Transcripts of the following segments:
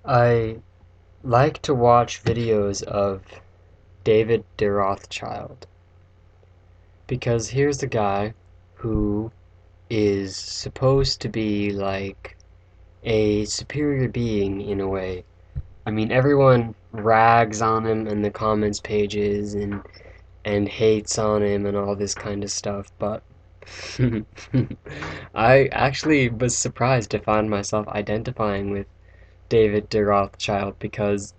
I like to watch videos of David de Rothschild because here's the guy who is supposed to be like a superior being in a way. I mean, everyone rags on him in the comments pages and hates on him and all this kind of stuff, but I actually was surprised to find myself identifying with David de Rothschild because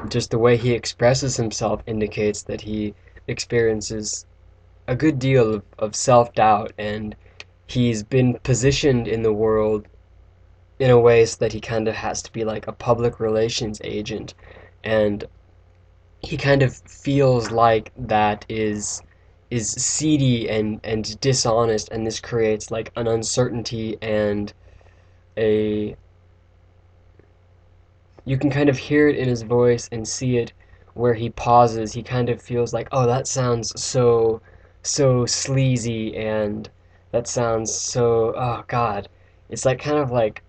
just the way he expresses himself indicates that he experiences a good deal of self-doubt, and he's been positioned in the world in a way so that he kind of has to be like a public relations agent, and he kind of feels like that is seedy and dishonest, and this creates like an uncertainty and a you can kind of hear it in his voice and see it where he pauses. He kind of feels like, oh, that sounds so sleazy, and that sounds so, oh God. It's like kind of like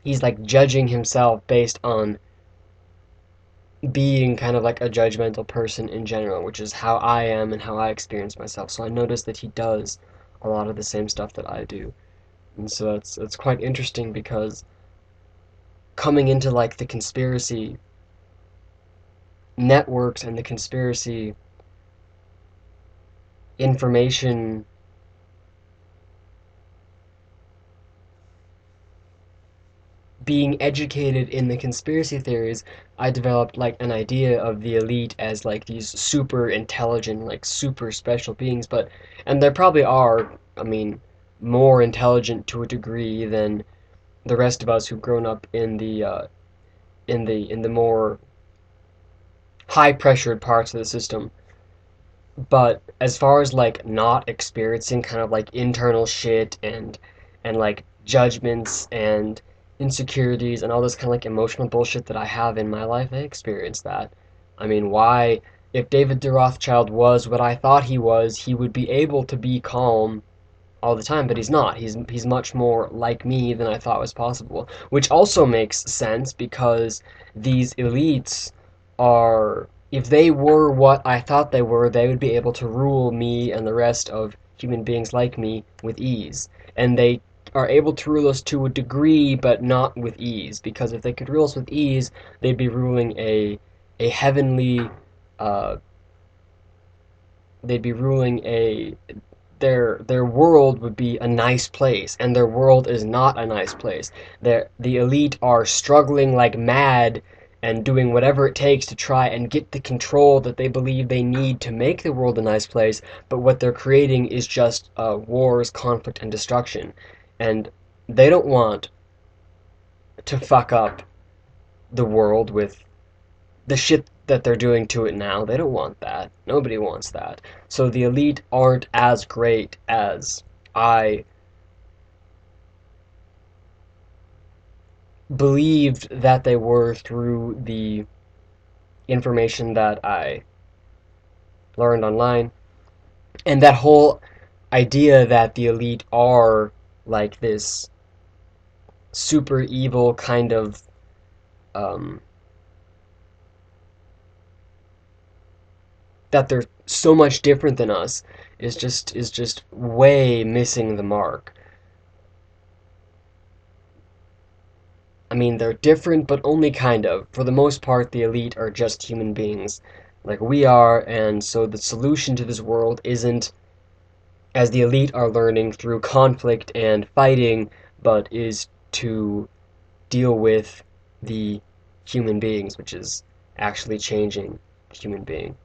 he's like judging himself based on being kind of like a judgmental person in general, which is how I am and how I experience myself. So I notice that he does a lot of the same stuff that I do. And so it's quite interesting because coming into like the conspiracy networks and the conspiracy information, being educated in the conspiracy theories, I developed like an idea of the elite as like these super intelligent, like super special beings, but and there probably are, I mean, more intelligent to a degree than the rest of us who've grown up in the more high pressured parts of the system. But as far as like not experiencing kind of like internal shit and like judgments and insecurities and all this kind of like emotional bullshit that I have in my life, I experienced that. I mean, why, if David de Rothschild was what I thought he was, he would be able to be calm all the time, but he's not. He's much more like me than I thought was possible, which also makes sense because these elites are, if they were what I thought they were, they would be able to rule me and the rest of human beings like me with ease. And they are able to rule us to a degree, but not with ease, because if they could rule us with ease, they'd be ruling a heavenly uh, they'd be ruling a their world would be a nice place, and their world is not a nice place. The elite are struggling like mad and doing whatever it takes to try and get the control that they believe they need to make the world a nice place, but what they're creating is just wars, conflict, and destruction. And they don't want to fuck up the world with the shit that they're doing to it now. They don't want that. Nobody wants that. So the elite aren't as great as I believed that they were through the information that I learned online. And that whole idea that the elite are like this super evil kind of um, that they're so much different than us is just way missing the mark. I mean, they're different, but only kind of. For the most part, the elite are just human beings like we are, and so the solution to this world isn't, as the elite are learning, through conflict and fighting, but is to deal with the human beings, which is actually changing the human being.